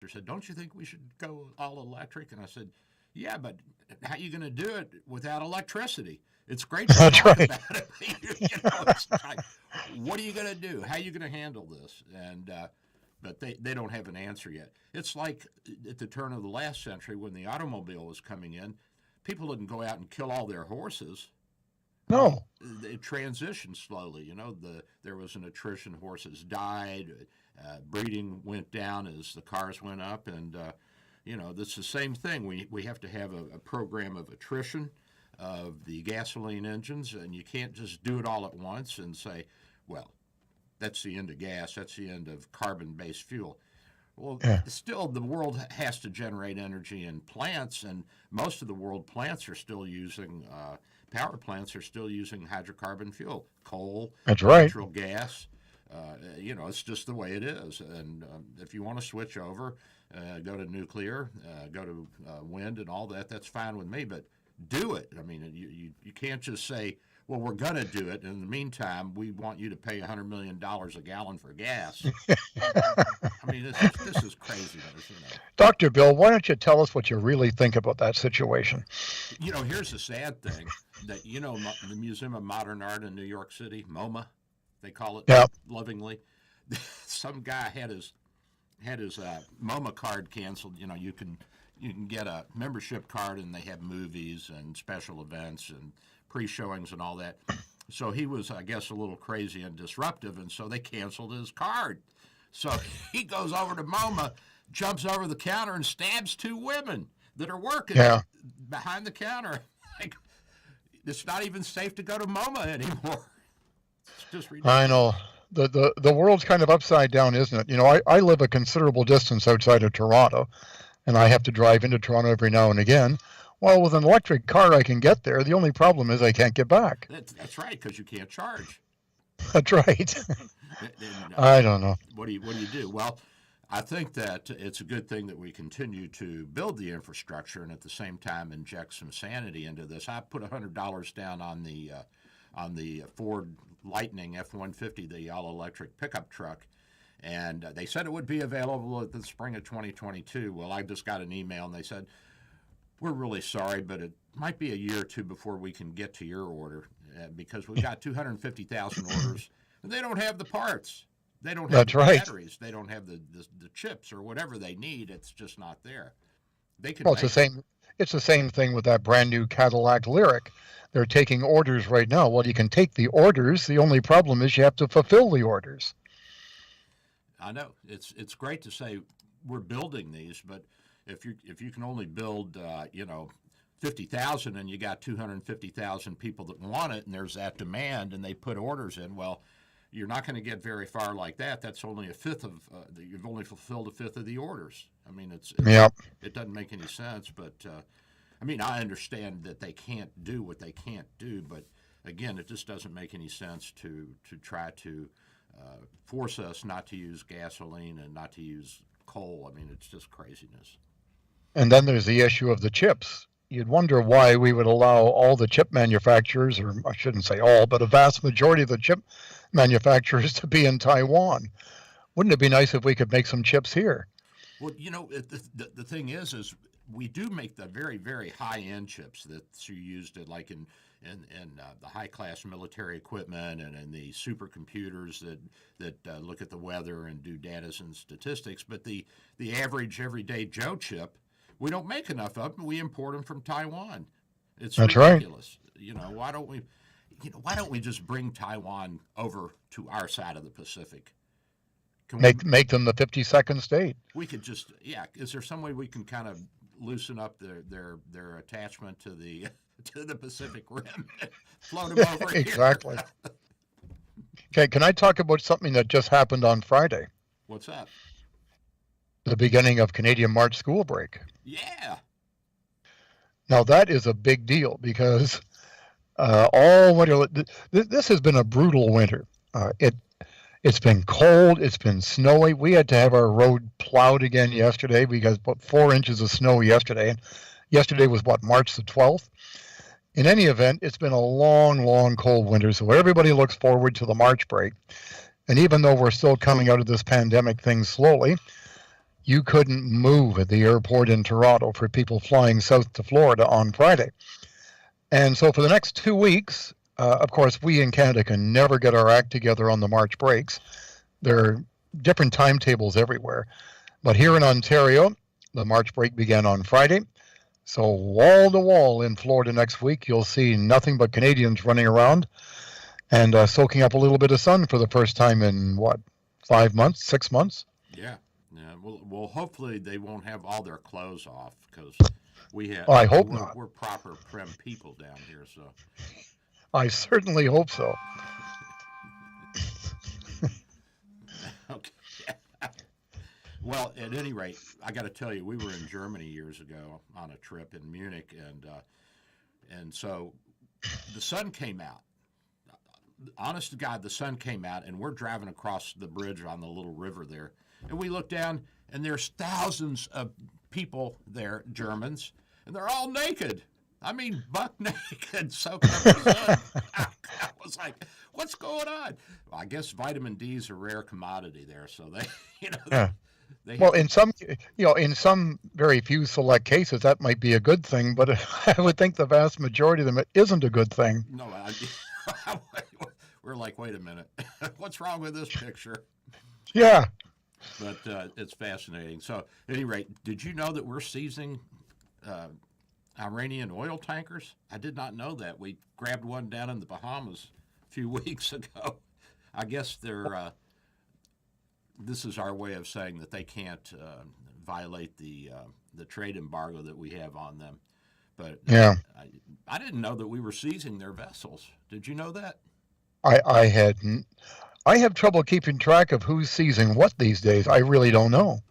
said, "Don't you think we should go all electric?" And I said, "Yeah, but how are you going to do it without electricity? It's great to That's talk right. about it. It's like, what are you going to do? How are you going to handle this?" And but they don't have an answer yet. It's like at the turn of the last century when the automobile was coming in, people didn't go out and kill all their horses. I mean, No, it transitioned slowly. There was an attrition. Horses died. Breeding went down as the cars went up, and it's the same thing. We have to have a program of attrition of the gasoline engines, and you can't just do it all at once and say, well, that's the end of gas. That's the end of carbon-based fuel. Well, yeah, still, the world has to generate energy in plants, and most of the world plants are still using power plants are still using hydrocarbon fuel, coal, that's right. natural gas. It's just the way it is. And if you want to switch over, go to nuclear, go to wind, and all that, that's fine with me. But do it. I mean, you can't just say, well, we're going to do it. In the meantime, we want you to pay $100 million a gallon for gas. I mean, this is craziness. Dr. Bill, why don't you tell us what you really think about that situation? Here's the sad thing that the Museum of Modern Art in New York City, MoMA, they call it Yeah, lovingly. Some guy had his MoMA card canceled. You can get a membership card, and they have movies and special events and pre-showings and all that. So he was, I guess, a little crazy and disruptive, and so they canceled his card. So he goes over to MoMA, jumps over the counter, and stabs two women that are working yeah, behind the counter. Like, it's not even safe to go to MoMA anymore. It's just I ridiculous. know. The world's kind of upside down, isn't it? I live a considerable distance outside of Toronto, and I have to drive into Toronto every now and again. Well, with an electric car, I can get there. The only problem is I can't get back. That's right, because you can't charge. That's right. And, I don't know. what do you do? Well, I think that it's a good thing that we continue to build the infrastructure and at the same time inject some sanity into this. I put $100 down on the Ford Lightning F-150, the all-electric pickup truck, and they said it would be available at the spring of 2022. Well, I just got an email, and they said, we're really sorry, but it might be a year or two before we can get to your order because we've got 250,000 orders, and they don't have the parts. They don't have That's the right. batteries. They don't have the chips or whatever they need. It's just not there. They can Well, it's the make it. same. It's the same thing with that brand new Cadillac Lyric. They're taking orders right now. Well, you can take the orders. The only problem is you have to fulfill the orders. I know it's great to say we're building these, but if you can only build 50,000 and you got 250,000 people that want it and there's that demand and they put orders in, well, you're not going to get very far like that. That's only a fifth of you've only fulfilled a fifth of the orders. I mean, Yeah. it doesn't make any sense. But I mean, I understand that they can't do what they can't do, but again, it just doesn't make any sense to try to force us not to use gasoline and not to use coal. I mean, it's just craziness. And then there's the issue of the chips. You'd wonder why we would allow all the chip manufacturers, or I shouldn't say all, but a vast majority of the chip manufacturers to be in Taiwan. Wouldn't it be nice if we could make some chips here? Well, the thing is we do make the very, very high end chips that's used in, like in the high class military equipment and in the supercomputers that look at the weather and do data and statistics. But the average everyday Joe chip, we don't make enough of them. We import them from Taiwan. It's That's right. ridiculous. Why don't we just bring Taiwan over to our side of the Pacific? Can we Make them the 52nd state. we could just yeah. Is there some way we can kind of loosen up their attachment to the to the Pacific Rim, float them over here? Exactly. Okay, can I talk about something that just happened on Friday? What's up? The beginning of Canadian March school break. Yeah, Now that is a big deal because all winter, this has been a brutal winter. It's been cold. It's been snowy. We had to have our road plowed again yesterday because about 4 inches of snow yesterday. And yesterday was March the 12th. In any event, it's been a long, long cold winter. So everybody looks forward to the March break. And even though we're still coming out of this pandemic thing slowly, you couldn't move at the airport in Toronto for people flying south to Florida on Friday. And so for the next 2 weeks, of course, we in Canada can never get our act together on the March breaks. There are different timetables everywhere. But here in Ontario, the March break began on Friday. So wall to wall in Florida next week, you'll see nothing but Canadians running around and soaking up a little bit of sun for the first time in, 5 months, 6 months? Yeah. Yeah. Well, hopefully they won't have all their clothes off because I hope not. We're proper prim people down here, so. I certainly hope so. Okay. Well, at any rate, I got to tell you, we were in Germany years ago on a trip in Munich, and so the sun came out. Honest to God, the sun came out, and we're driving across the bridge on the little river there, and we look down, and there's thousands of people there, Germans, and they're all naked. I mean, buck naked, soaking up the sun. I was like, what's going on? Well, I guess vitamin D is a rare commodity there, so they, Yeah. Well, in some very few select cases, that might be a good thing, but I would think the vast majority of them, it isn't a good thing. No, we're like, wait a minute, what's wrong with this picture? Yeah. But it's fascinating. So, at any rate, did you know that we're seizing Iranian oil tankers? I did not know that. We grabbed one down in the Bahamas a few weeks ago. I guess they're. This is our way of saying that they can't violate the trade embargo that we have on them. But yeah, I didn't know that we were seizing their vessels. Did you know that? I hadn't. I have trouble keeping track of who's seizing what these days. I really don't know.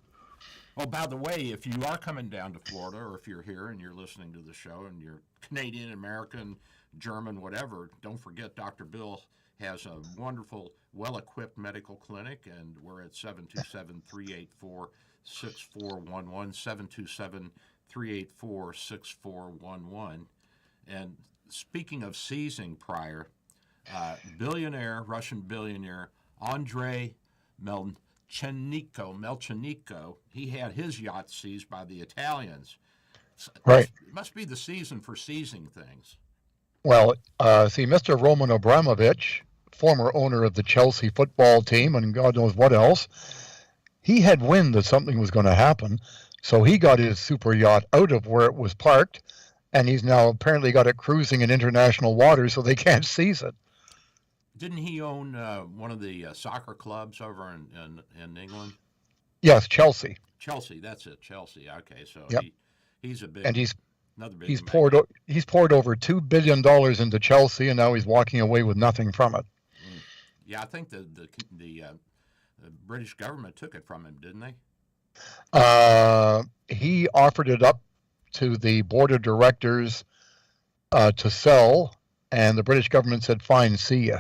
Oh, by the way, if you are coming down to Florida, or if you're here and you're listening to the show and you're Canadian, American, German, whatever, don't forget Dr. Bill has a wonderful, well-equipped medical clinic, and we're at 727-384-6411, 727-384-6411. And speaking of seizing prior, Russian billionaire Andrei Melcheniko, he had his yacht seized by the Italians. Right. It must be the season for seizing things. Well, see, Mr. Roman Abramovich, former owner of the Chelsea football team and God knows what else, he had wind that something was going to happen, so he got his super yacht out of where it was parked, and he's now apparently got it cruising in international waters, so they can't seize it. Didn't he own one of the soccer clubs over in England? Yes, Chelsea. Chelsea, that's it, Chelsea. Okay, so yep. He's a big. And he's poured over $2 billion into Chelsea, and now he's walking away with nothing from it. Yeah, I think the British government took it from him, didn't they? He offered it up to the board of directors to sell, and the British government said, "Fine, see ya."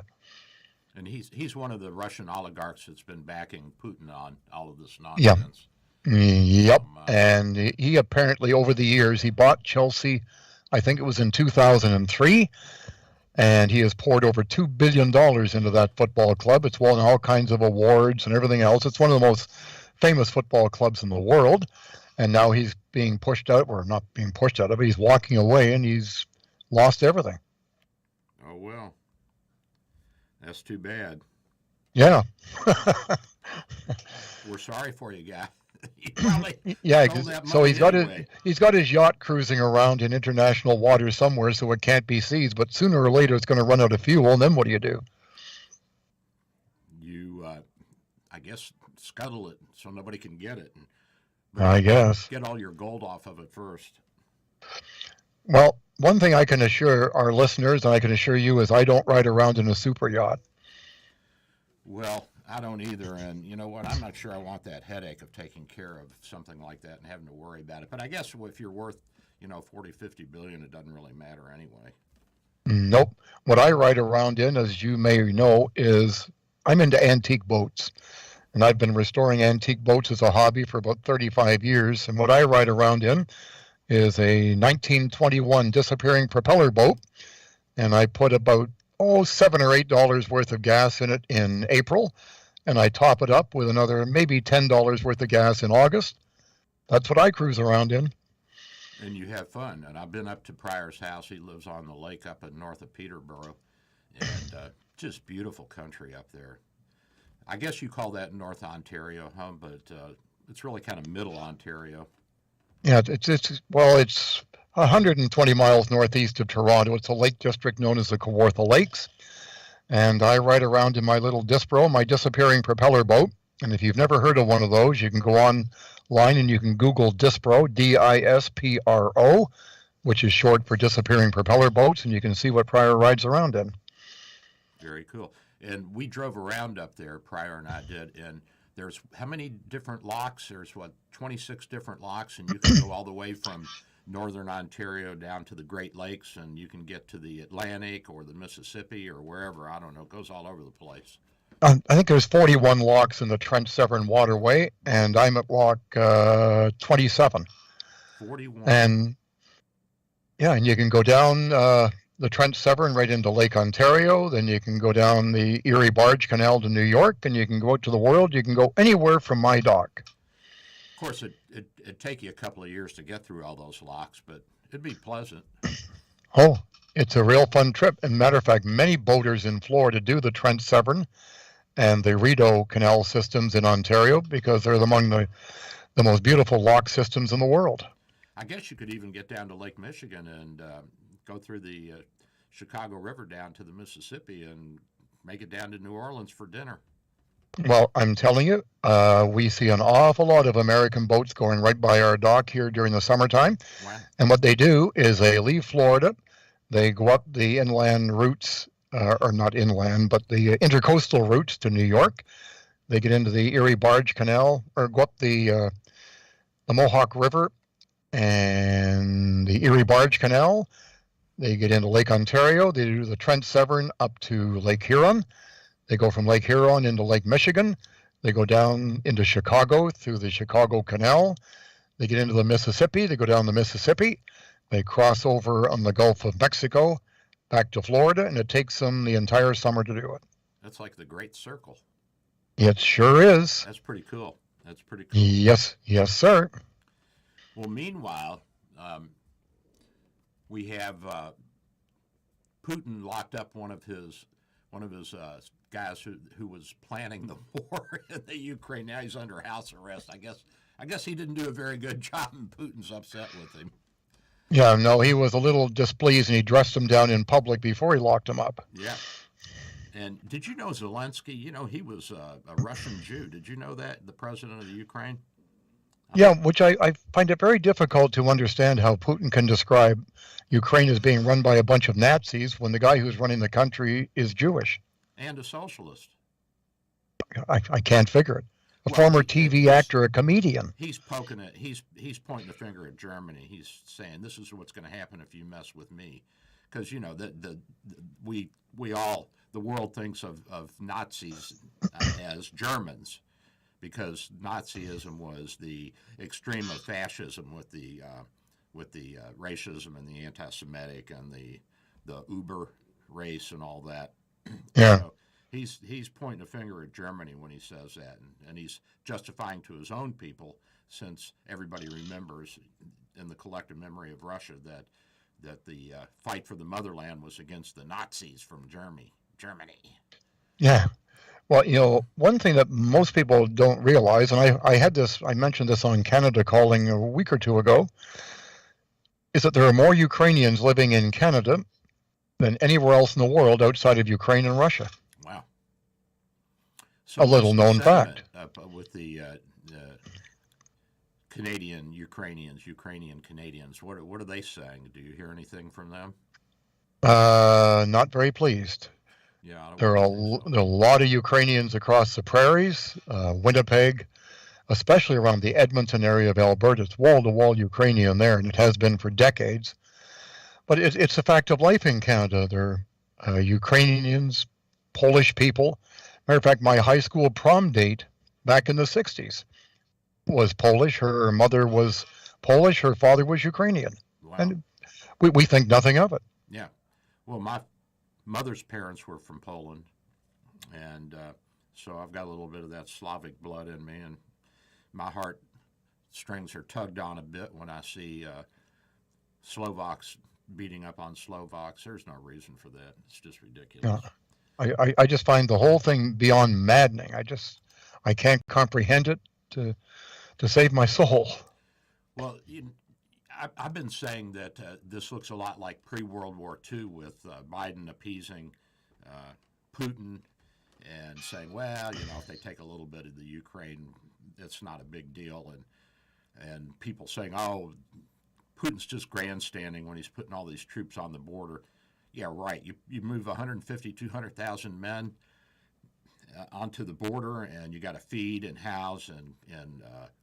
And he's one of the Russian oligarchs that's been backing Putin on all of this nonsense. Yep. And he apparently, over the years, he bought Chelsea, I think it was in 2003, and he has poured over $2 billion into that football club. It's won all kinds of awards and everything else. It's one of the most famous football clubs in the world, and now he's being pushed out, or not being pushed out of it, he's walking away, and he's lost everything. Oh, well. That's too bad. Yeah. We're sorry for you, guy. So he's got his yacht cruising around in international waters somewhere, so it can't be seized. But sooner or later, it's going to run out of fuel, and then what do? You, I guess, scuttle it so nobody can get it. I guess get all your gold off of it first. Well, one thing I can assure our listeners, and I can assure you, is I don't ride around in a super yacht. Well, I don't either, and you know what? I'm not sure I want that headache of taking care of something like that and having to worry about it. But I guess if you're worth, 40, 50 billion, it doesn't really matter anyway. Nope. What I ride around in, as you may know, is I'm into antique boats. And I've been restoring antique boats as a hobby for about 35 years. And what I ride around in is a 1921 disappearing propeller boat. And I put about $7 or $8 worth of gas in it in April, and I top it up with another maybe $10 worth of gas in August, That's what I cruise around in. And you have fun. And I've been up to Pryor's house. He lives on the lake up in north of Peterborough, and just beautiful country up there. I guess you call that North Ontario, huh? But it's really kind of Middle Ontario. Yeah, it's 120 miles northeast of Toronto. It's a lake district known as the Kawartha Lakes, and I ride around in my little Dispro, my disappearing propeller boat. And if you've never heard of one of those, you can go online and you can Google Dispro, Dispro, which is short for disappearing propeller boats, and you can see what Pryor rides around in. Very cool. And we drove around up there, Pryor and I did, and there's how many different locks? There's what, 26 different locks, and you can go all the way from northern Ontario down to the Great Lakes, and you can get to the Atlantic or the Mississippi or wherever. I don't know. It goes all over the place. I think there's 41 locks in the Trent Severn Waterway, and I'm at lock 27. 41. And yeah, and you can go down the Trent Severn right into Lake Ontario. Then you can go down the Erie Barge Canal to New York, and you can go out to the world. You can go anywhere from my dock. Of course, it'd take you a couple of years to get through all those locks, but it'd be pleasant. Oh, it's a real fun trip. And matter of fact, many boaters in Florida do the Trent Severn and the Rideau Canal systems in Ontario because they're among the most beautiful lock systems in the world. I guess you could even get down to Lake Michigan and go through the Chicago River down to the Mississippi and make it down to New Orleans for dinner. Well, I'm telling you, we see an awful lot of American boats going right by our dock here during the summertime. Wow. And what they do is they leave Florida, they go up the inland routes, or not inland, but the intercoastal routes to New York. They get into the Erie Barge Canal, or go up the Mohawk River and the Erie Barge Canal. They get into Lake Ontario. They do the Trent Severn up to Lake Huron. They go from Lake Huron into Lake Michigan. They go down into Chicago through the Chicago Canal. They get into the Mississippi. They go down the Mississippi. They cross over on the Gulf of Mexico back to Florida, and it takes them the entire summer to do it. That's like the Great Circle. It sure is. That's pretty cool. That's pretty cool. Yes, sir. Well, meanwhile, we have Putin locked up one of his guys who was planning the war in the Ukraine. Now he's under house arrest. I guess he didn't do a very good job, and Putin's upset with him. Yeah, no, he was a little displeased, and he dressed him down in public before he locked him up. Yeah. And did you know Zelensky? You know, he was a Russian Jew. Did you know that, the president of the Ukraine? Yeah, which I find it very difficult to understand how Putin can describe Ukraine as being run by a bunch of Nazis when the guy who's running the country is Jewish. And a socialist. I can't figure it. A former TV actor, a comedian. He's poking it. He's pointing the finger at Germany. He's saying this is what's going to happen if you mess with me, because you know the world thinks of Nazis as Germans, because Nazism was the extreme of fascism with the racism and the anti-Semitic and the Uber race and all that. Yeah. So he's pointing a finger at Germany when he says that, and he's justifying to his own people, since everybody remembers in the collective memory of Russia that the fight for the motherland was against the Nazis from Germany. Yeah. Well, you know, one thing that most people don't realize, and I mentioned this on Canada Calling a week or two ago, is that there are more Ukrainians living in Canada than anywhere else in the world outside of Ukraine and Russia. Wow. So a little known fact. With the Canadian Ukrainians, Ukrainian Canadians, what are they saying? Do you hear anything from them? Not very pleased. Yeah, there are a lot of Ukrainians across the prairies, Winnipeg, especially around the Edmonton area of Alberta. It's wall-to-wall Ukrainian there, and it has been for decades. But it's a fact of life in Canada. There are Ukrainians, Polish people. Matter of fact, my high school prom date back in the 60s was Polish. Her mother was Polish. Her father was Ukrainian. Wow. And we think nothing of it. Yeah. Well, my mother's parents were from Poland, and so I've got a little bit of that Slavic blood in me, and my heart strings are tugged on a bit when I see Slovaks beating up on Slovaks. There's no reason for that. It's just ridiculous. I just find the whole thing beyond maddening. I can't comprehend it to save my soul. Well, I've been saying that this looks a lot like pre-World War II with Biden appeasing Putin and saying, well, if they take a little bit of the Ukraine, it's not a big deal. And people saying, oh, Putin's just grandstanding when he's putting all these troops on the border. Yeah, right. You move 150, 200,000 men onto the border, and you got to feed and house and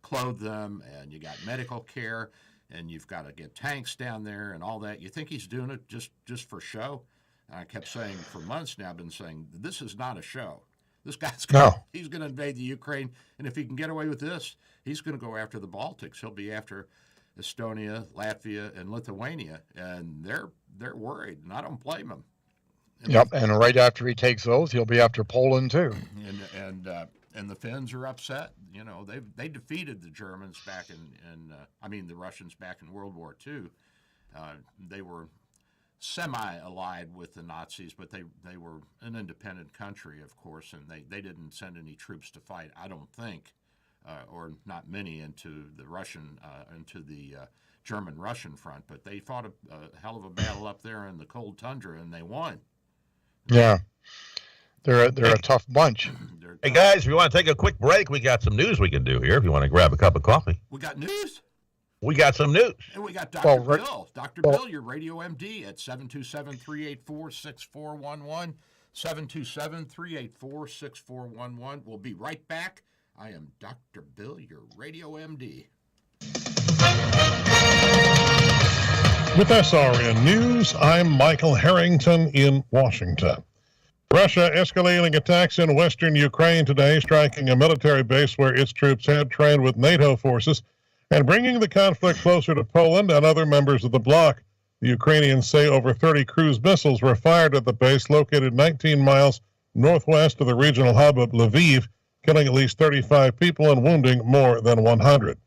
clothe them, and you got medical care, and you've got to get tanks down there and all that. You think he's doing it just for show? And I kept saying for months now, I've been saying, this is not a show. This guy's he's going to invade the Ukraine, and if he can get away with this, he's going to go after the Baltics. He'll be after Estonia, Latvia, and Lithuania, and they're worried, and I don't blame them. And right after he takes those, he'll be after Poland too. And the Finns are upset. They defeated the Germans back the Russians back in World War II. They were semi-allied with the Nazis, but they were an independent country, of course, and they didn't send any troops to fight, I don't think, or not many into the German-Russian front, but they fought a hell of a battle up there in the cold tundra, and they won. Yeah, they're a tough bunch. Hey guys, if you want to take a quick break, we got some news we can do here. If you want to grab a cup of coffee, we got news. We got some news. And we got Dr. Bill. Dr. Bill, your radio MD at 727-384-6411. 727-384-6411. We'll be right back. I am Dr. Bill, your radio MD. With SRN News, I'm Michael Harrington in Washington. Russia escalating attacks in western Ukraine today, striking a military base where its troops had trained with NATO forces and bringing the conflict closer to Poland and other members of the bloc. The Ukrainians say over 30 cruise missiles were fired at the base located 19 miles northwest of the regional hub of Lviv, killing at least 35 people and wounding more than 100.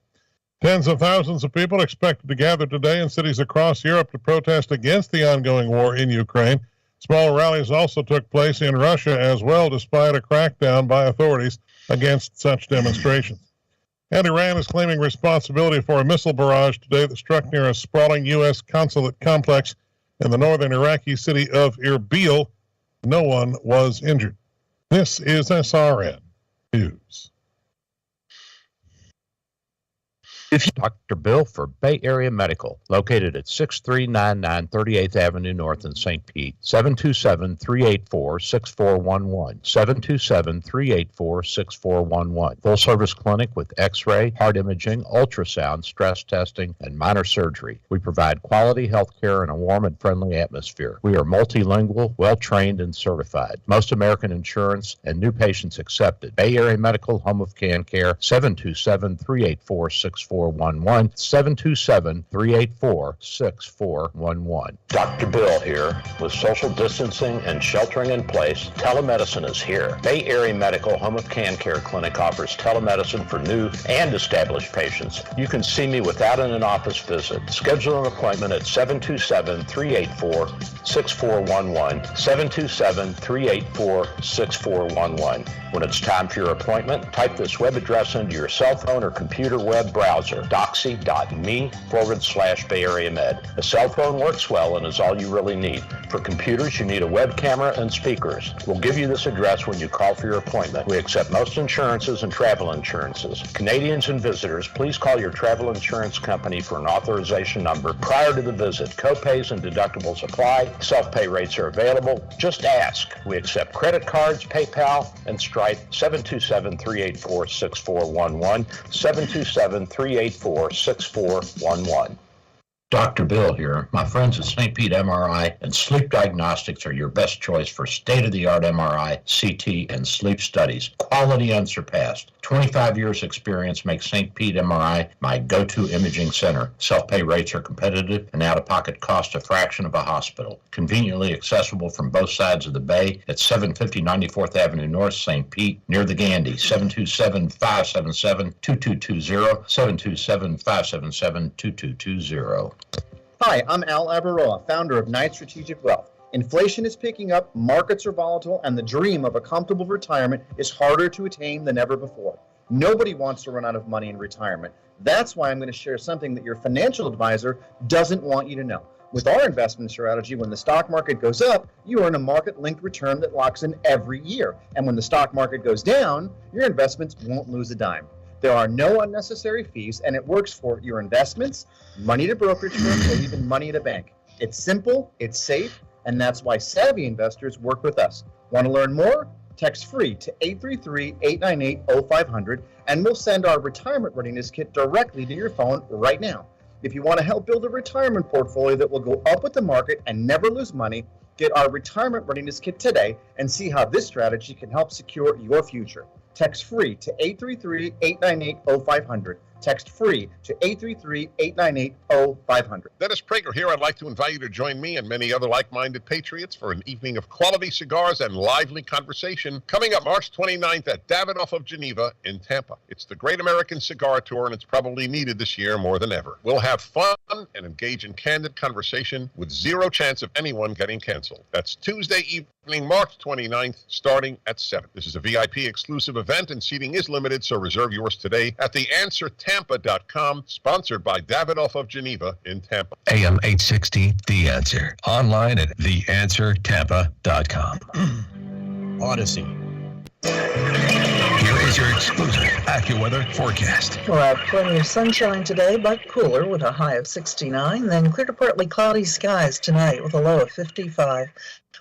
Tens of thousands of people expected to gather today in cities across Europe to protest against the ongoing war in Ukraine. Small rallies also took place in Russia as well, despite a crackdown by authorities against such demonstrations. And Iran is claiming responsibility for a missile barrage today that struck near a sprawling U.S. consulate complex in the northern Iraqi city of Erbil. No one was injured. This is SRN News. Dr. Bill for Bay Area Medical, located at 6399 38th Avenue North in St. Pete, 727-384-6411, 727-384-6411. Full-service clinic with x-ray, heart imaging, ultrasound, stress testing, and minor surgery. We provide quality health care in a warm and friendly atmosphere. We are multilingual, well-trained, and certified. Most American insurance and new patients accepted. Bay Area Medical, home of can care, 727-384-6411. 727-384-6411. Dr. Bill here. With social distancing and sheltering in place, telemedicine is here. Bay Area Medical Home of Can Care Clinic offers telemedicine for new and established patients. You can see me without an in-office visit. Schedule an appointment at 727-384-6411, 727-384-6411. When it's time for your appointment, type this web address into your cell phone or computer web browser, doxy.me/Bay Area Med. A cell phone works well and is all you really need. For computers, you need a web camera and speakers. We'll give you this address when you call for your appointment. We accept most insurances and travel insurances. Canadians and visitors, please call your travel insurance company for an authorization number prior to the visit. Copays and deductibles apply. Self-pay rates are available. Just ask. We accept credit cards, PayPal, and Stripe. 727-384-6411, 727-384-6411. Dr. Bill here. My friends at St. Pete MRI and Sleep Diagnostics are your best choice for state-of-the-art MRI, CT, and sleep studies. Quality unsurpassed. 25 years experience makes St. Pete MRI my go-to imaging center. Self-pay rates are competitive and out-of-pocket cost a fraction of a hospital. Conveniently accessible from both sides of the bay at 750 94th Avenue North, St. Pete, near the Gandy. 727-577-2220, 727-577-2220. Hi, I'm Al Avaroa, founder of Knight Strategic Wealth. Inflation is picking up, markets are volatile, and the dream of a comfortable retirement is harder to attain than ever before. Nobody wants to run out of money in retirement. That's why I'm going to share something that your financial advisor doesn't want you to know. With our investment strategy, when the stock market goes up, you earn a market-linked return that locks in every year. And when the stock market goes down, your investments won't lose a dime. There are no unnecessary fees, and it works for your investments, money to brokerage firms, or even money at a bank. It's simple, it's safe, and that's why savvy investors work with us. Want to learn more? Text free to 833-898-0500, and we'll send our retirement readiness kit directly to your phone right now. If you want to help build a retirement portfolio that will go up with the market and never lose money, get our retirement readiness kit today and see how this strategy can help secure your future. Text free to 833-898-0500. Text free to 833-898-0500. Dennis Prager here. I'd like to invite you to join me and many other like-minded patriots for an evening of quality cigars and lively conversation coming up March 29th at Davidoff of Geneva in Tampa. It's the Great American Cigar Tour, and it's probably needed this year more than ever. We'll have fun and engage in candid conversation with zero chance of anyone getting canceled. That's Tuesday evening, March 29th, starting at 7. This is a VIP exclusive event, and seating is limited, so reserve yours today at theanswertampa.com, sponsored by Davidoff of Geneva in Tampa. AM 860, The Answer. Online at theanswertampa.com. Odyssey. Here is your exclusive AccuWeather forecast. We'll have plenty of sunshine today, but cooler with a high of 69. Then clear to partly cloudy skies tonight with a low of 55.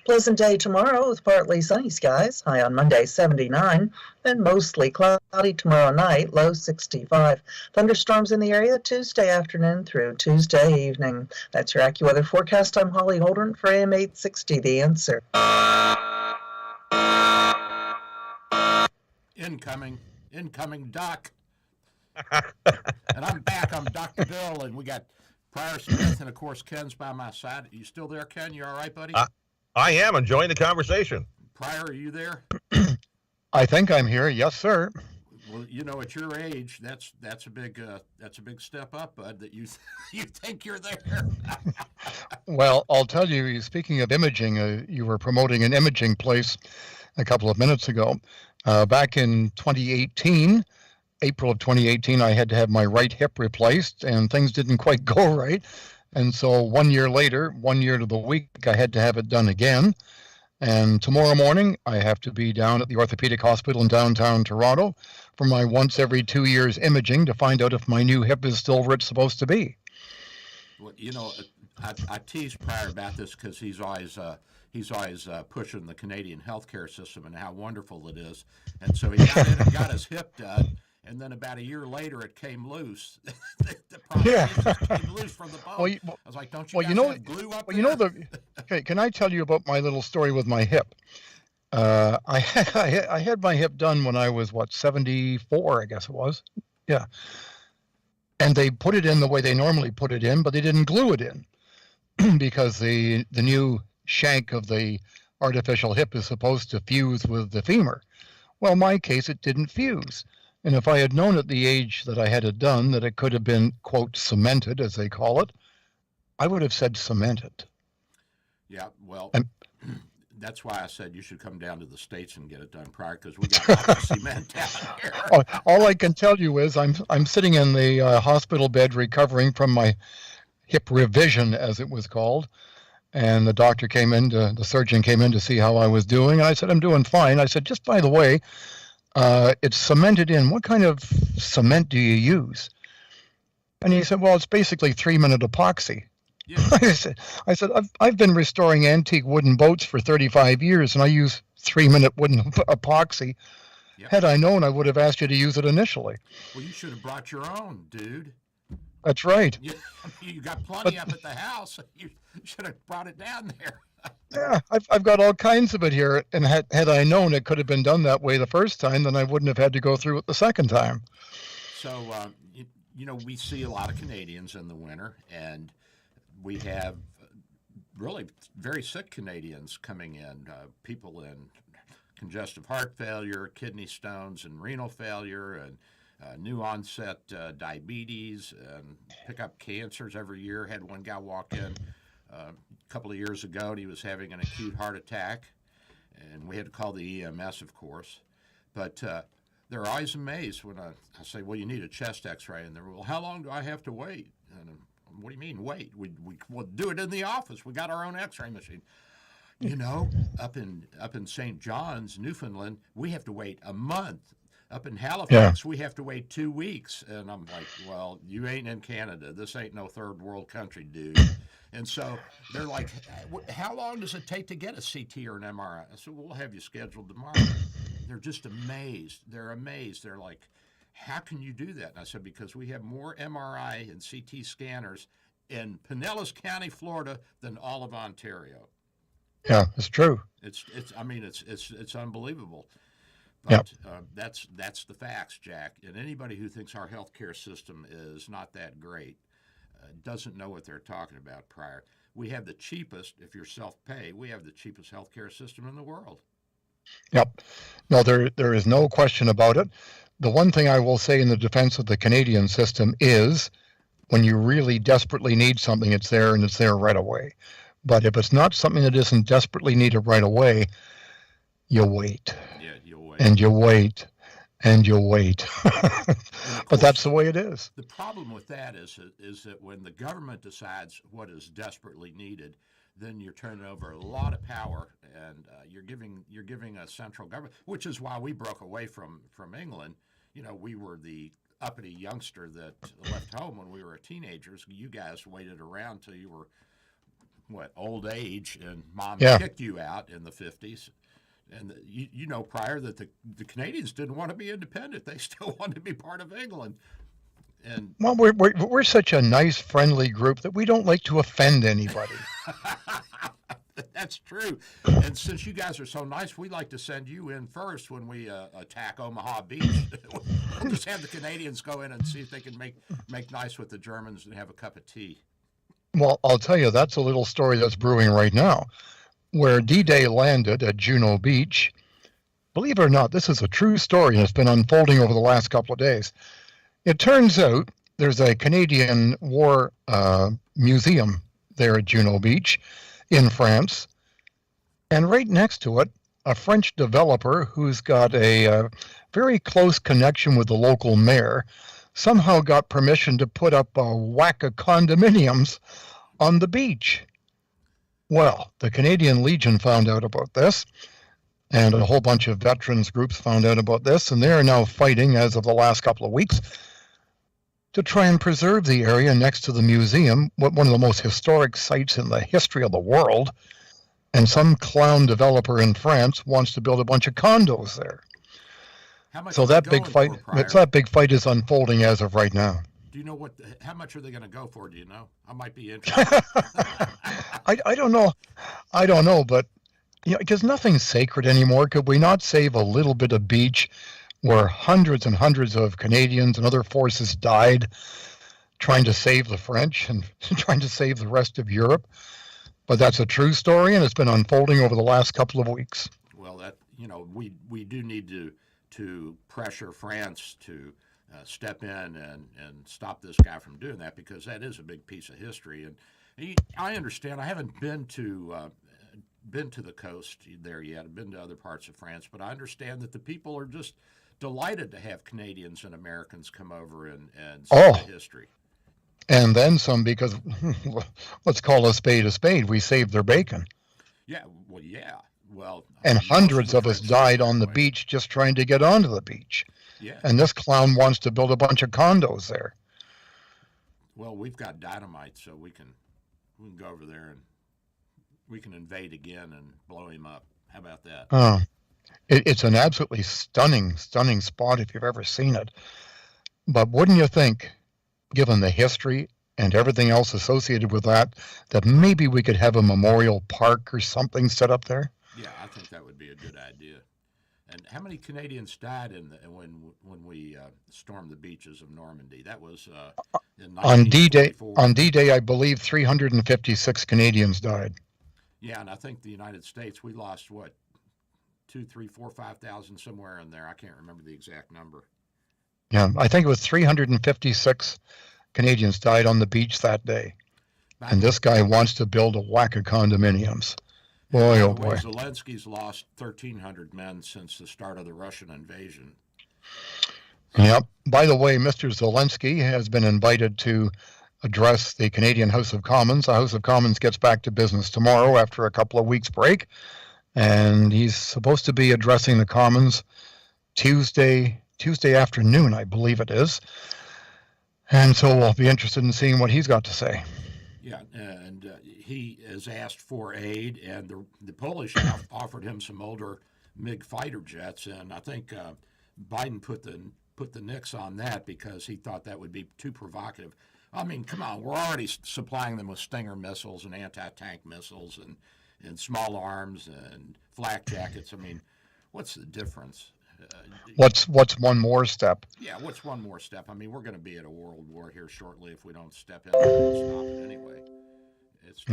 Pleasant day tomorrow with partly sunny skies, high on Monday 79. Then mostly cloudy tomorrow night, low 65. Thunderstorms in the area Tuesday afternoon through Tuesday evening. That's your AccuWeather forecast. I'm Holly Holdren for AM 860, The Answer. Incoming, Doc. And I'm back. I'm Dr. Bill, and we got Pryor Smith, and of course Ken's by my side. Are you still there, Ken? You all right, buddy? I am enjoying the conversation. Pryor, are you there? I think I'm here. Yes, sir. Well, you know, at your age, that's a big step up, bud. That you you think you're there. Well, I'll tell you. Speaking of imaging, you were promoting an imaging place a couple of minutes ago. Back in 2018, April of 2018, I had to have my right hip replaced, and things didn't quite go right. And so 1 year later, 1 year to the week, I had to have it done again. And tomorrow morning, I have to be down at the orthopedic hospital in downtown Toronto for my once every 2 years imaging to find out if my new hip is still where it's supposed to be. Well, you know, I tease Pryor about this because he's always pushing the Canadian healthcare system and how wonderful it is. And so he got in and got his hip done, and then about a year later it came loose. the prosthesis came loose from the bone. I was like, don't you guys have glue up there? Okay, can I tell you about my little story with my hip? I had my hip done when I was, 74, I guess it was. Yeah. And they put it in the way they normally put it in, but they didn't glue it in because the new shank of the artificial hip is supposed to fuse with the femur. Well, in my case, it didn't fuse. And if I had known at the age that I had it done that it could have been, quote, cemented, as they call it, I would have said cemented. Yeah, well, that's why I said you should come down to the States and get it done, Pryor, because we got lots of cement down here. All I can tell you is I'm sitting in the hospital bed recovering from my hip revision, as it was called. And the surgeon came in to see how I was doing. And I said, I'm doing fine. I said, just by the way, it's cemented in. What kind of cement do you use? And he said, well, it's basically 3-minute epoxy. Yeah. I said, I've been restoring antique wooden boats for 35 years, and I use 3-minute wooden epoxy. Yep. Had I known, I would have asked you to use it initially. Well, you should have brought your own, dude. That's right. You got But plenty up at the house. You should have brought it down there. yeah, I've got all kinds of it here, and had I known it could have been done that way the first time, then I wouldn't have had to go through it the second time. So, we see a lot of Canadians in the winter, and we have really very sick Canadians coming in, people in congestive heart failure, kidney stones, and renal failure, and new onset diabetes, and pick up cancers every year. Had one guy walk in a couple of years ago, and he was having an acute heart attack, and we had to call the EMS, of course. But they're always amazed when I say, well, you need a chest x-ray, and they're, well, how long do I have to wait? And what do you mean wait? We'll do it in the office. We got our own x-ray machine. Up in St. John's, Newfoundland, we have to wait a month. Up in Halifax, we have to wait 2 weeks. And I'm like, well, you ain't in Canada. This ain't no third world country, dude. And so they're like, how long does it take to get a CT or an MRI? I said, we'll have you scheduled tomorrow. They're just amazed. They're amazed. They're like, how can you do that? And I said, because we have more MRI and CT scanners in Pinellas County, Florida, than all of Ontario. Yeah, it's true. It's unbelievable. But that's the facts, Jack. And anybody who thinks our healthcare system is not that great doesn't know what they're talking about prior. We have the cheapest, if you're self-pay, we have the cheapest healthcare system in the world. Yep. No, there is no question about it. The one thing I will say in the defense of the Canadian system is when you really desperately need something, it's there and it's there right away. But if it's not something that isn't desperately needed right away, you wait. Yeah, you'll wait. And you wait. And you wait. But that's the way it is. The problem with that is that when the government decides what is desperately needed, then you're turning over a lot of power, and you're giving a central government, which is why we broke away from England. We were the uppity youngster that left home when we were teenagers. You guys waited around till you were old age, and mom kicked you out in the 50s. And prior that the Canadians didn't want to be independent; they still wanted to be part of England. And well, we're such a nice, friendly group that we don't like to offend anybody. That's true. And since you guys are so nice, we like to send you in first when we attack Omaha Beach. We'll just have the Canadians go in and see if they can make nice with the Germans and have a cup of tea. Well, I'll tell you, that's a little story that's brewing right now. Where D-Day landed at Juno Beach, believe it or not, this is a true story, and it's been unfolding over the last couple of days. It turns out there's a Canadian War museum there at Juno Beach in France, and right next to it, a French developer who's got a very close connection with the local mayor somehow got permission to put up a whack of condominiums on the beach. Well, the Canadian Legion found out about this, and a whole bunch of veterans groups found out about this, and they are now fighting, as of the last couple of weeks, to try and preserve the area next to the museum, one of the most historic sites in the history of the world, and some clown developer in France wants to build a bunch of condos there. So that big fight is unfolding as of right now. Do you know how much are they going to go for? Do you know? I might be interested. I don't know. I don't know, but because nothing's sacred anymore. Could we not save a little bit of beach where hundreds and hundreds of Canadians and other forces died trying to save the French and trying to save the rest of Europe? But that's a true story, and it's been unfolding over the last couple of weeks. Well, we do need to pressure France to step in and stop this guy from doing that, because that is a big piece of history. And I understand. I haven't been to the coast there yet. I've been to other parts of France, but I understand that the people are just delighted to have Canadians and Americans come over and see the history. And then some, because let's call a spade. We saved their bacon. Yeah. Well, yeah. Well, and hundreds of us died on the beach just trying to get onto the beach. Yeah. And this clown wants to build a bunch of condos there. Well, we've got dynamite, so we can go over there and we can invade again and blow him up. How about that? It's an absolutely stunning spot if you've ever seen it. But wouldn't you think given the history and everything else associated with that maybe we could have a memorial park or something set up there? Yeah, I think that would be a good idea. And how many Canadians died when we stormed the beaches of Normandy? That was in On D-Day, 1944. on D-Day, I believe 356 Canadians died. Yeah, and I think the United States, we lost what, 2, 3, 4, 5,000 somewhere in there. I can't remember the exact number. Yeah, I think it was 356 Canadians died on the beach that day. And this guy wants to build a whack of condominiums. Boy, oh boy. Zelensky's lost 1,300 men since the start of the Russian invasion. Yep. By the way, Mr. Zelensky has been invited to address the Canadian House of Commons. The House of Commons gets back to business tomorrow after a couple of weeks break. And he's supposed to be addressing the Commons Tuesday afternoon, I believe it is. And so we'll be interested in seeing what he's got to say. Yeah, and he has asked for aid, and the Polish offered him some older MiG fighter jets, and I think Biden put the nix on that because he thought that would be too provocative. I mean, come on, we're already supplying them with Stinger missiles and anti-tank missiles and small arms and flak jackets. I mean, what's the difference? What's one more step? Yeah, what's one more step? I mean, we're going to be at a world war here shortly if we don't step in and stop it anyway. It's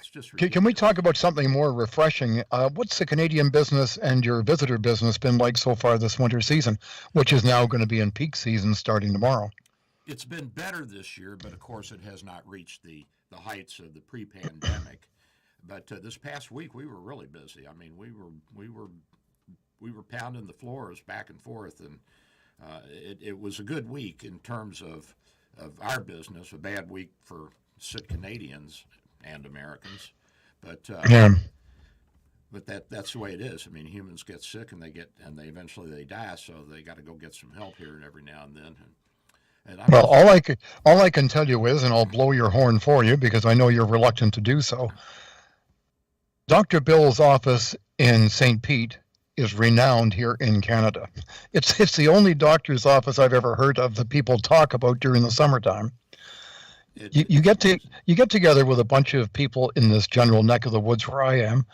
just ridiculous. Can we talk about something more refreshing? What's the Canadian business and your visitor business been like so far this winter season, which is now going to be in peak season starting tomorrow? It's been better this year, but of course it has not reached the heights of the pre-pandemic. But this past week we were really busy. I mean, we were pounding the floors back and forth, and it was a good week in terms of our business. A bad week for sick Canadians and Americans, but that's the way it is. I mean, humans get sick and they eventually die, so they got to go get some help here and every now and then. Well, all I can tell you is, and I'll blow your horn for you because I know you're reluctant to do so. Dr. Bill's office in St. Pete is renowned here in Canada. It's the only doctor's office I've ever heard of that people talk about during the summertime. You get together with a bunch of people in this general neck of the woods where I am,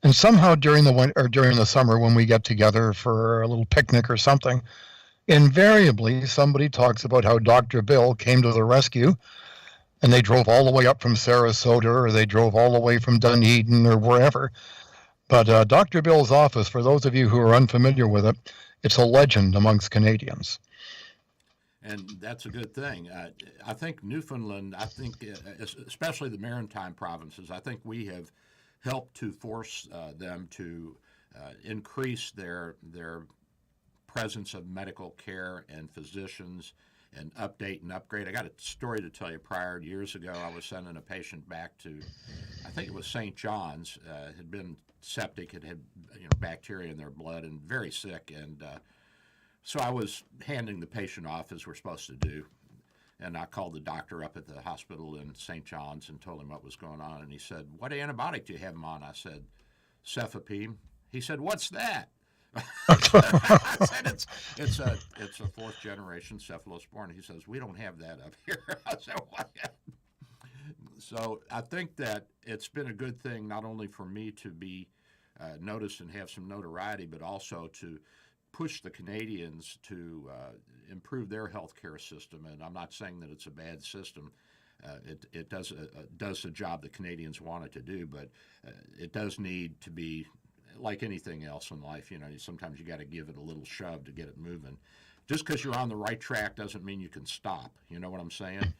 and somehow during the summer when we get together for a little picnic or something, invariably somebody talks about how Dr. Bill came to the rescue, and they drove all the way up from Sarasota, or they drove all the way from Dunedin or wherever. But Dr. Bill's office, for those of you who are unfamiliar with it, it's a legend amongst Canadians. And that's a good thing. I think Newfoundland, especially the maritime provinces, I think we have helped to force them to increase their presence of medical care and physicians and update and upgrade. I got a story to tell you. Years ago, I was sending a patient back to, I think it was St. John's, had been septic, had bacteria in their blood and very sick. And so I was handing the patient off as we're supposed to do. And I called the doctor up at the hospital in St. John's and told him what was going on. And he said, "What antibiotic do you have him on?" I said, "Cefepime." He said, "What's that?" I said, it's a fourth generation cephalosporin. He says, "We don't have that up here." I said, "What?" So I think that it's been a good thing not only for me to be noticed and have some notoriety, but also to push the Canadians to improve their healthcare system. And I'm not saying that it's a bad system. It does the job the Canadians want it to do, but it does need to be like anything else in life. Sometimes you got to give it a little shove to get it moving. Just because you're on the right track doesn't mean you can stop. You know what I'm saying?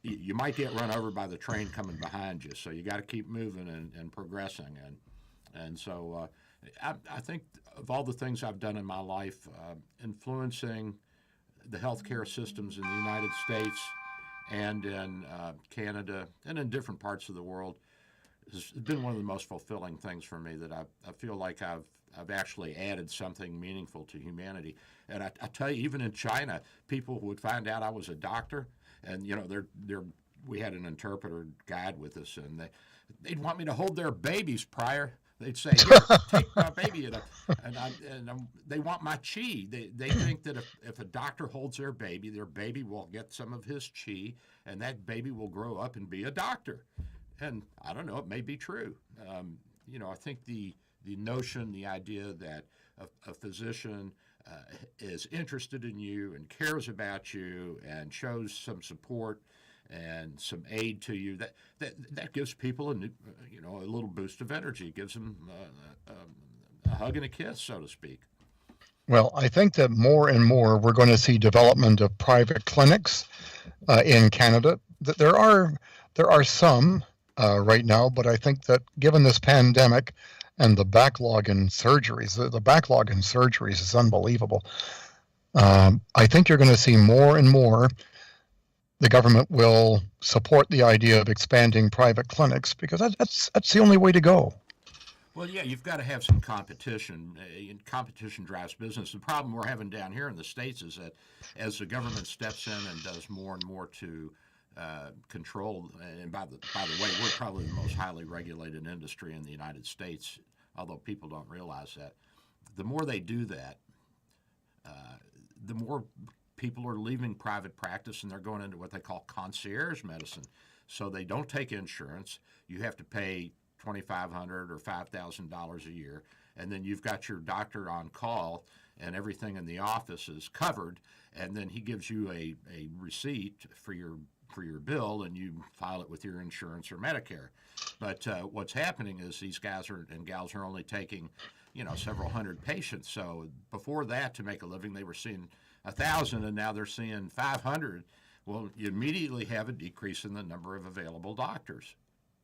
You might get run over by the train coming behind you, so you got to keep moving and progressing. And so I think of all the things I've done in my life, influencing the healthcare systems in the United States and in Canada and in different parts of the world has been one of the most fulfilling things for me, that I feel like I've actually added something meaningful to humanity. And I tell you, even in China, people would find out I was a doctor, and we had an interpreter guide with us, and they'd want me to hold their babies prior They'd say, "Here, take my baby," they want my chi. They think that if a doctor holds their baby will get some of his chi, and that baby will grow up and be a doctor. And I don't know, it may be true. I think the notion, the idea that a physician is interested in you and cares about you and shows some support and some aid to you, that gives people a little boost of energy. It gives them a hug and a kiss, so to speak. Well, I think that more and more we're going to see development of private clinics in Canada. There are some right now, but I think that given this pandemic and the backlog in surgeries, the backlog in surgeries is unbelievable. I think you're going to see more and more the government will support the idea of expanding private clinics because that's the only way to go. Well, yeah, you've got to have some competition. Competition drives business. The problem we're having down here in the States is that as the government steps in and does more and more to control, and by the way, we're probably the most highly regulated industry in the United States, although people don't realize that. The more they do that, the more people are leaving private practice and they're going into what they call concierge medicine. So they don't take insurance. You have to pay $2,500 or $5,000 a year, and then you've got your doctor on call, and everything in the office is covered, and then he gives you a receipt for your bill, and you file it with your insurance or Medicare. But what's happening is these guys and gals are only taking, several hundred patients. So before that, to make a living, they were seeing 1,000, and now they're seeing 500. Well, you immediately have a decrease in the number of available doctors.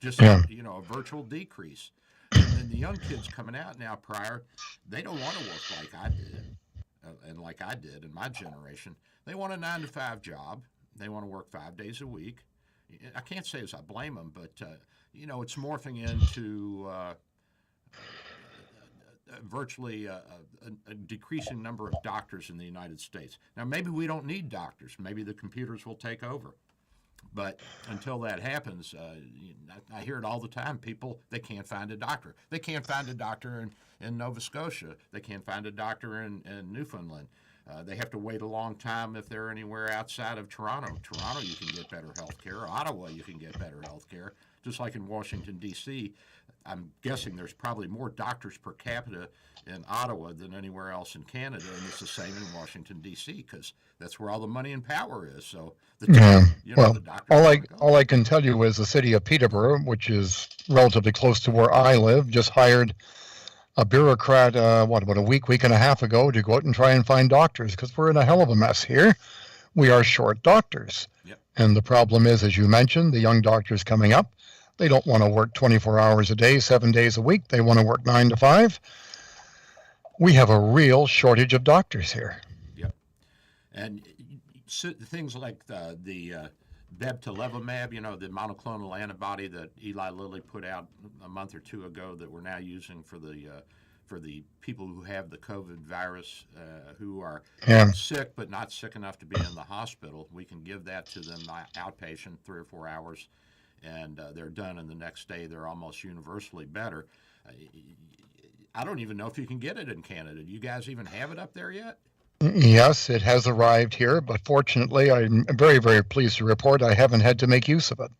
Just, a virtual decrease. And then the young kids coming out now they don't want to work like I did, and like I did in my generation. They want a 9-to-5 job. They want to work 5 days a week. I can't say as I blame them, but, it's morphing into virtually a decreasing number of doctors in the United States. Now, maybe we don't need doctors. Maybe the computers will take over. But until that happens, I hear it all the time. People, they can't find a doctor. They can't find a doctor in Nova Scotia. They can't find a doctor in Newfoundland. They have to wait a long time if they're anywhere outside of Toronto. Toronto, you can get better health care. Ottawa, you can get better health care. Just like in Washington, D.C., I'm guessing there's probably more doctors per capita in Ottawa than anywhere else in Canada, and it's the same in Washington, D.C., because that's where all the money and power is. So, the doctors all I can tell you is the city of Peterborough, which is relatively close to where I live, just hired a bureaucrat, about a week and a half ago to go out and try and find doctors because we're in a hell of a mess here. We are short doctors. Yep. And the problem is, as you mentioned, the young doctors coming up, they don't want to work 24 hours a day, 7 days a week. They want to work 9 to 5. We have a real shortage of doctors here. Yep. And things like the bebtelovimab, the monoclonal antibody that Eli Lilly put out a month or two ago that we're now using for the people who have the COVID virus, who are sick but not sick enough to be in the hospital. We can give that to them outpatient, 3 or 4 hours, and they're done, and the next day they're almost universally better. I don't even know if you can get it in Canada. Do you guys even have it up there yet? Yes, it has arrived here, but fortunately, I'm very, very pleased to report I haven't had to make use of it.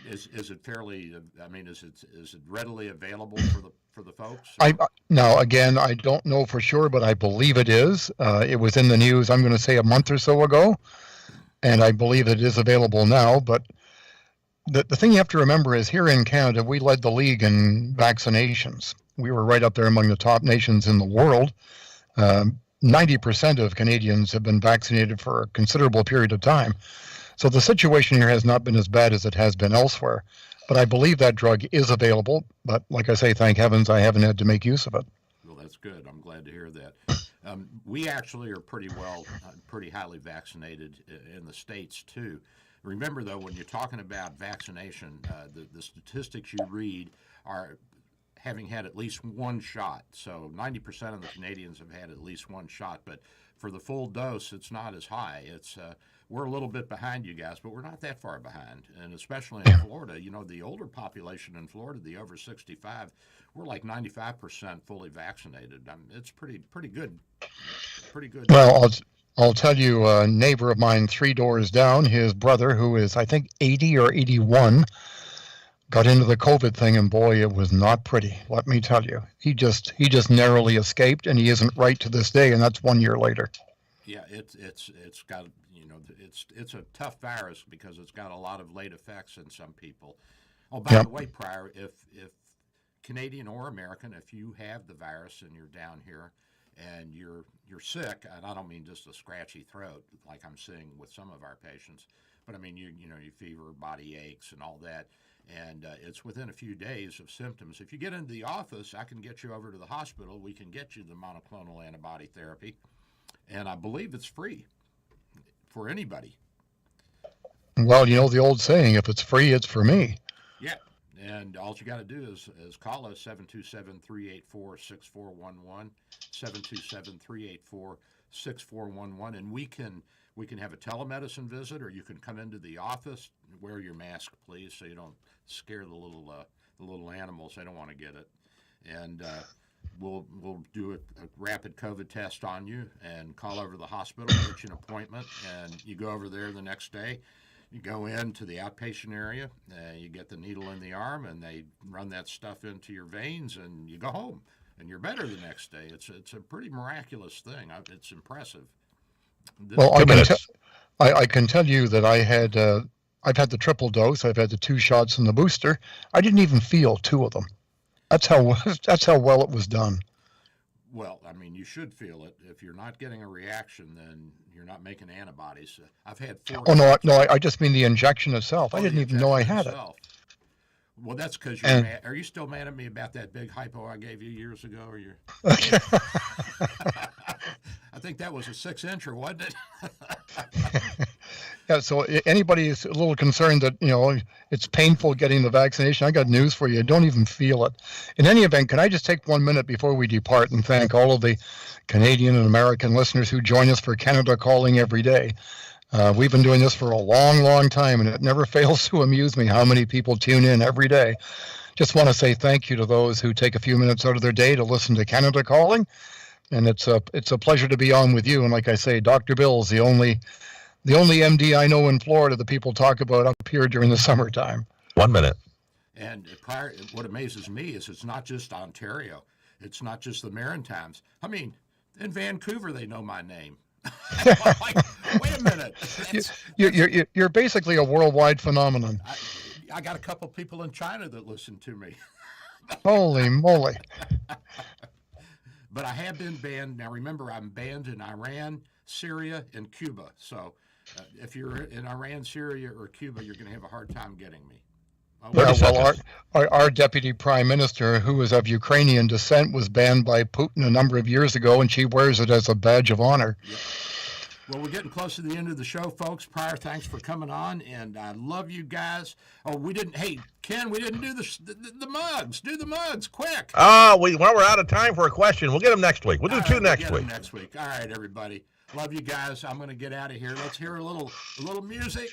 Is it fairly? Is it readily available for the folks? Now, again, I don't know for sure, but I believe it is. It was in the news, I'm going to say a month or so ago, and I believe it is available now. But the thing you have to remember is here in Canada, we led the league in vaccinations. We were right up there among the top nations in the world. 90% of Canadians have been vaccinated for a considerable period of time. So the situation here has not been as bad as it has been elsewhere. But I believe that drug is available. But like I say, thank heavens I haven't had to make use of it. Well, that's good. I'm glad to hear that. We actually are pretty highly vaccinated in the States, too. Remember, though, when you're talking about vaccination, the statistics you read are having had at least one shot. So 90% of the Canadians have had at least one shot. But for the full dose, it's not as high. It's we're a little bit behind you guys, but we're not that far behind. And especially in Florida, the older population in Florida, the over 65, we're like 95% fully vaccinated. It's pretty good. Pretty good. Well, I'll tell you, a neighbor of mine 3 doors down, his brother, who is, I think, 80 or 81, got into the COVID thing, and boy, it was not pretty. Let me tell you, he just narrowly escaped, and he isn't right to this day, and that's 1 year later. Yeah, it's got, it's a tough virus because it's got a lot of late effects in some people. Oh, by the way, Pryor, if Canadian or American, if you have the virus and you're down here and you're sick, and I don't mean just a scratchy throat like I'm seeing with some of our patients, but I mean you fever, body aches, and all that, and it's within a few days of symptoms. If you get into the office, I can get you over to the hospital. We can get you the monoclonal antibody therapy, and I believe it's free for anybody. Well, the old saying, if it's free, it's for me. Yeah, and all you got to do is call us 727-384-6411, 727-384-6411, and we can have a telemedicine visit, or you can come into the office. Wear your mask, please, so you don't scare the little animals. They don't want to get it. And we'll do a rapid COVID test on you and call over to the hospital, get you an appointment, and you go over there the next day. You go into the outpatient area, you get the needle in the arm, and they run that stuff into your veins, and you go home, and you're better the next day. It's a pretty miraculous thing. It's impressive. Well, I can tell you that I've had the triple dose. I've had the 2 shots and the booster. I didn't even feel 2 of them. That's how well it was done. Well, I mean, you should feel it. If you're not getting a reaction, then you're not making antibodies. I've had 4. Oh no, I just mean the injection itself. I didn't even know I had it. Well, that's because you're mad. Are you still mad at me about that big hypo I gave you years ago? Or you? I think that was a 6-incher, wasn't it? Yeah. So anybody is a little concerned that it's painful getting the vaccination, I got news for you. Don't even feel it. In any event, can I just take 1 minute before we depart and thank all of the Canadian and American listeners who join us for Canada Calling every day. We've been doing this for a long, long time, and it never fails to amuse me how many people tune in every day. Just want to say thank you to those who take a few minutes out of their day to listen to Canada Calling, and it's a pleasure to be on with you. And like I say, Dr. Bill's the only MD I know in Florida that people talk about up here during the summertime. 1 minute. And what amazes me is it's not just Ontario. It's not just the Maritimes. I mean, in Vancouver, they know my name. Like, wait a minute. You're basically a worldwide phenomenon. I got a couple people in China that listen to me. Holy moly. But I have been banned. Now, remember, I'm banned in Iran, Syria, and Cuba. So if you're in Iran, Syria, or Cuba, you're going to have a hard time getting me. Well, our deputy prime minister, who is of Ukrainian descent, was banned by Putin a number of years ago, and she wears it as a badge of honor. Yep. Well, we're getting close to the end of the show, folks. Pryor, thanks for coming on, and I love you guys. Oh, hey, Ken, we didn't do the mugs. Do the mugs, quick. Oh, we're out of time for a question. We'll get them next week. We'll do 2 next week. Next week. All right, everybody. Love you guys. I'm going to get out of here. Let's hear a little music.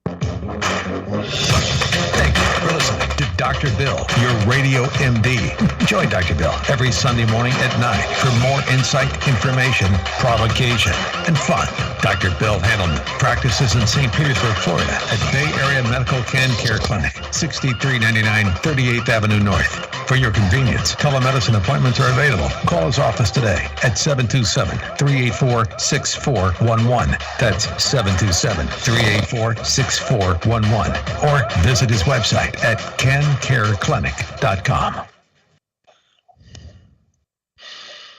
Thank you for listening to Dr. Bill, your radio MD. Join Dr. Bill every Sunday morning at 9 for more insight, information, provocation, and fun. Dr. Bill Handelman practices in St. Petersburg, Florida at Bay Area Medical Care Clinic, 6399 38th Avenue North. For your convenience, telemedicine appointments are available. Call his office today at 727-384-6411. That's 727-384-6411. Or visit his website at cancareclinic.com.